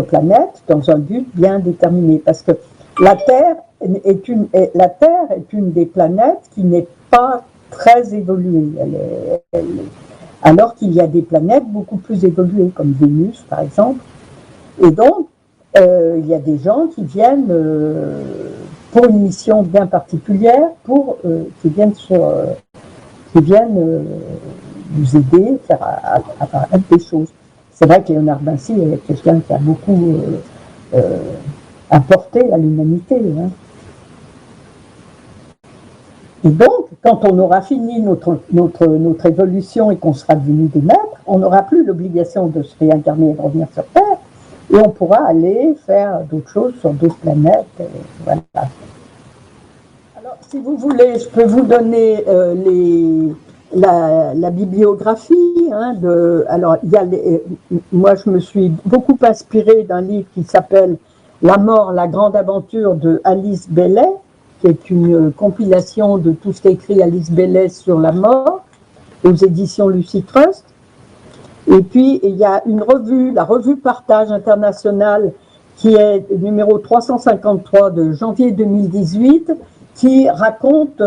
planètes dans un but bien déterminé, parce que la Terre est une des planètes qui n'est pas très évoluée, alors qu'il y a des planètes beaucoup plus évoluées, comme Vénus par exemple, et donc il y a des gens qui viennent pour une mission bien particulière, qui viennent nous aider, faire apparaître des choses. C'est vrai que Léonard de Vinci est quelqu'un qui a beaucoup apporté à l'humanité. Hein. Et donc, quand on aura fini notre évolution et qu'on sera devenu des maîtres, on n'aura plus l'obligation de se réincarner et de revenir sur Terre, et on pourra aller faire d'autres choses sur d'autres planètes. Voilà. Alors, si vous voulez, je peux vous donner la bibliographie. Hein, alors, moi, je me suis beaucoup inspirée d'un livre qui s'appelle La mort, la grande aventure de Alice Bailey, qui est une compilation de tout ce qu'a écrit Alice Bailey sur la mort, aux éditions Lucie Trust. Et puis, il y a une revue, la revue Partage International, qui est numéro 353 de janvier 2018, qui raconte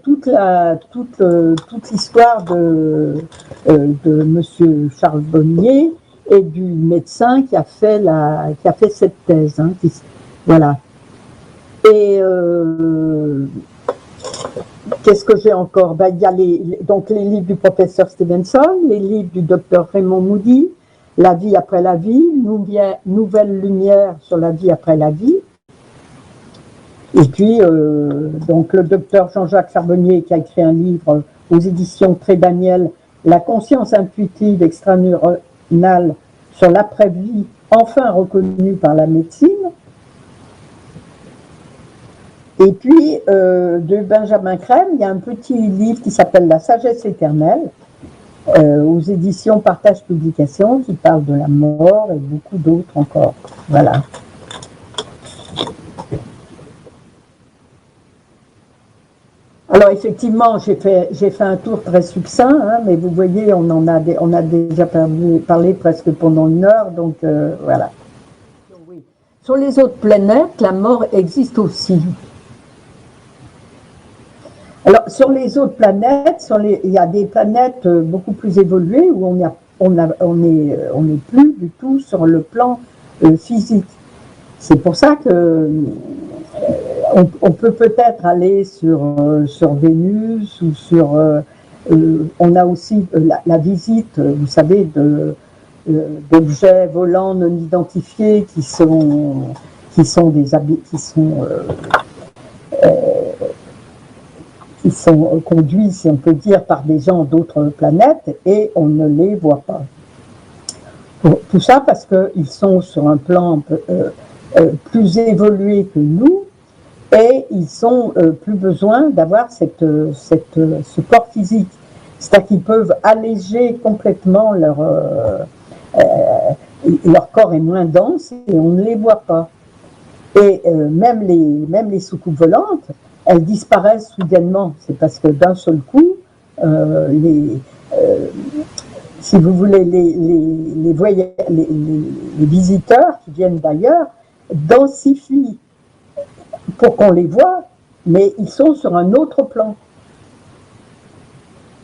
toute l'histoire de Monsieur Charles Bonnier et du médecin qui a fait cette thèse. Hein, voilà. Et qu'est-ce que j'ai encore? Il y a donc les livres du professeur Stevenson, les livres du docteur Raymond Moody, La vie après la vie, Nouvelle lumière sur la vie après la vie. Et puis, donc le docteur Jean-Jacques Charbonnier qui a écrit un livre aux éditions Tré Daniel, La conscience intuitive extraneuronale sur l'après-vie, enfin reconnue par la médecine. Et puis, de Benjamin Crème, il y a un petit livre qui s'appelle La sagesse éternelle, aux éditions Partage Publications, qui parle de la mort et beaucoup d'autres encore. Voilà. Alors effectivement, j'ai fait un tour très succinct, hein, mais vous voyez, on a déjà parlé presque pendant 1 heure, donc voilà. Oui. Sur les autres planètes, la mort existe aussi. Alors sur les autres planètes, il y a des planètes beaucoup plus évoluées où on n'est plus du tout sur le plan physique. C'est pour ça que on peut peut-être aller sur Vénus ou sur... on a aussi la visite, vous savez, d'objets volants non identifiés qui sont conduits, si on peut dire, par des gens d'autres planètes et on ne les voit pas. Tout ça parce qu'ils sont sur un plan plus évolué que nous et ils ont plus besoin d'avoir ce corps physique. C'est-à-dire qu'ils peuvent alléger complètement leur corps est moins dense et on ne les voit pas. Et même les soucoupes volantes, elles disparaissent soudainement. C'est parce que d'un seul coup, si vous voulez, les visiteurs qui viennent d'ailleurs densifient pour qu'on les voit, mais ils sont sur un autre plan.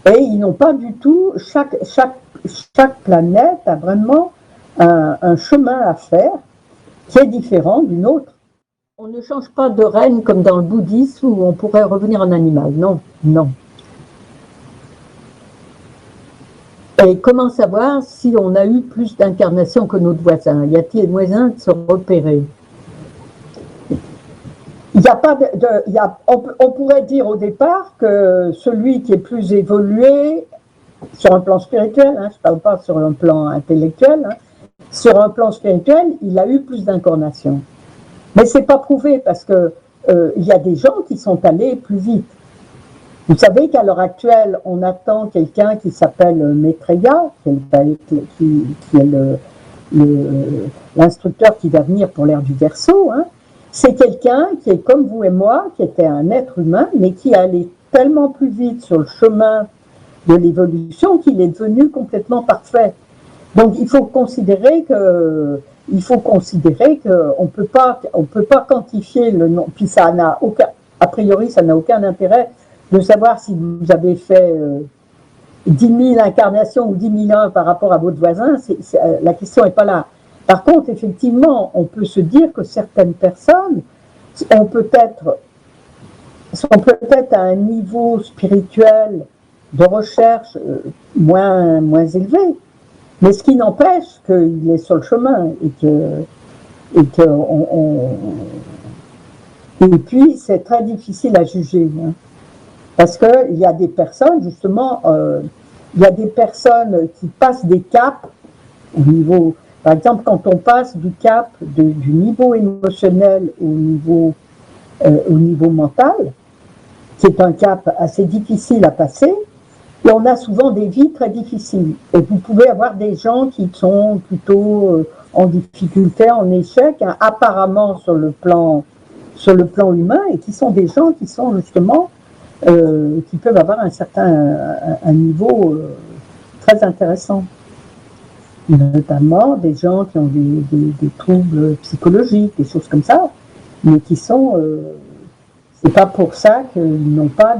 Et ils n'ont pas du tout, chaque planète a vraiment un chemin à faire qui est différent d'une autre. On ne change pas de règne comme dans le bouddhisme où on pourrait revenir en animal. Non, non. Et comment savoir si on a eu plus d'incarnations que notre voisin? Y a-t-il moyen de se repérer? Il y a pas on pourrait dire au départ que celui qui est plus évolué sur un plan spirituel, hein, je ne parle pas sur un plan intellectuel, hein, sur un plan spirituel, il a eu plus d'incarnations. Mais ce n'est pas prouvé parce que il y a des gens qui sont allés plus vite. Vous savez qu'à l'heure actuelle, on attend quelqu'un qui s'appelle Maitreya, qui est l'instructeur qui va venir pour l'ère du Verseau. Hein. C'est quelqu'un qui est comme vous et moi, qui était un être humain, mais qui allait tellement plus vite sur le chemin de l'évolution qu'il est devenu complètement parfait. Donc il faut considérer qu'on peut pas quantifier le nom. Puis ça n'a aucun, a priori, ça n'a aucun intérêt de savoir si vous avez fait 10 000 incarnations ou 10 000 ans par rapport à votre voisin. La question n'est pas là. Par contre, effectivement, on peut se dire que certaines personnes sont peut-être à un niveau spirituel de recherche moins élevé, mais ce qui n'empêche qu'il est sur le chemin et puis c'est très difficile à juger, hein, parce que il y a des personnes justement, il y a des personnes qui passent des caps au niveau, par exemple quand on passe du cap du niveau émotionnel au niveau mental, qui est un cap assez difficile à passer. Et on a souvent des vies très difficiles. Et vous pouvez avoir des gens qui sont plutôt en difficulté, en échec, hein, apparemment sur le plan humain, et qui sont des gens qui sont justement, qui peuvent avoir un niveau très intéressant. Notamment des gens qui ont des troubles psychologiques, des choses comme ça, mais qui sont, c'est pas pour ça qu'ils n'ont pas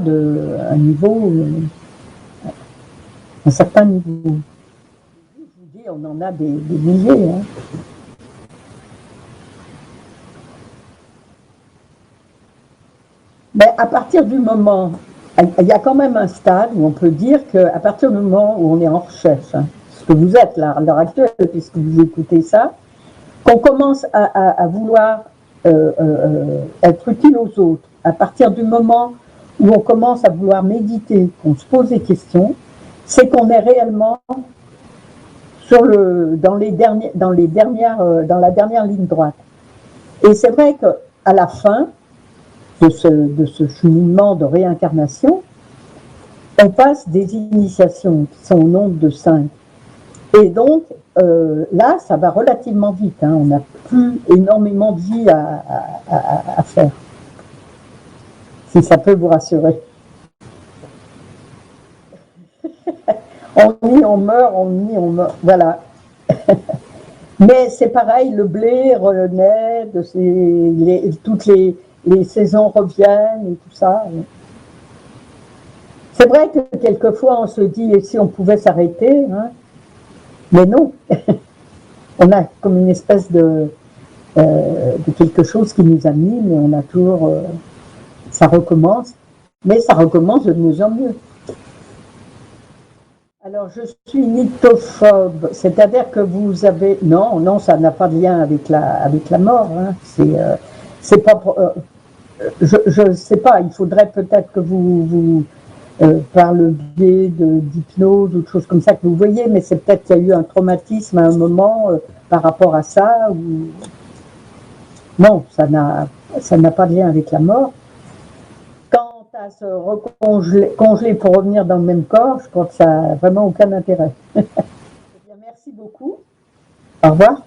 un niveau, un certain niveau. Je vous dis, on en a des milliers. Hein. Mais à partir du moment, il y a quand même un stade où on peut dire qu'à partir du moment où on est en recherche, hein, ce que vous êtes là, à l'heure actuelle, puisque vous écoutez ça, qu'on commence à vouloir être utile aux autres, à partir du moment où on commence à vouloir méditer, qu'on se pose des questions, c'est qu'on est réellement dans la dernière ligne droite. Et c'est vrai qu'à la fin de ce cheminement de réincarnation, on passe des initiations qui sont au nombre de 5. Et donc, là, ça va relativement vite. Hein. On n'a plus énormément de vie à faire. Si ça peut vous rassurer. On y on meurt, on y on meurt. Voilà. Mais c'est pareil, le blé renaît, toutes les saisons reviennent et tout ça. C'est vrai que quelquefois on se dit, et si on pouvait s'arrêter, hein, mais non. On a comme une espèce de quelque chose qui nous anime et on a toujours, ça recommence, mais ça recommence de mieux en mieux. Alors, je suis nyctophobe, c'est-à-dire que vous avez... Non, ça n'a pas de lien avec la mort. Hein. C'est pas... je ne sais pas, il faudrait peut-être que vous par le biais d'hypnose ou de choses comme ça que vous voyez, mais c'est peut-être qu'il y a eu un traumatisme à un moment par rapport à ça. Ou... Non, ça n'a pas de lien avec la mort. À se recongeler pour revenir dans le même corps, je crois que ça n'a vraiment aucun intérêt. Eh bien, merci beaucoup. Au revoir.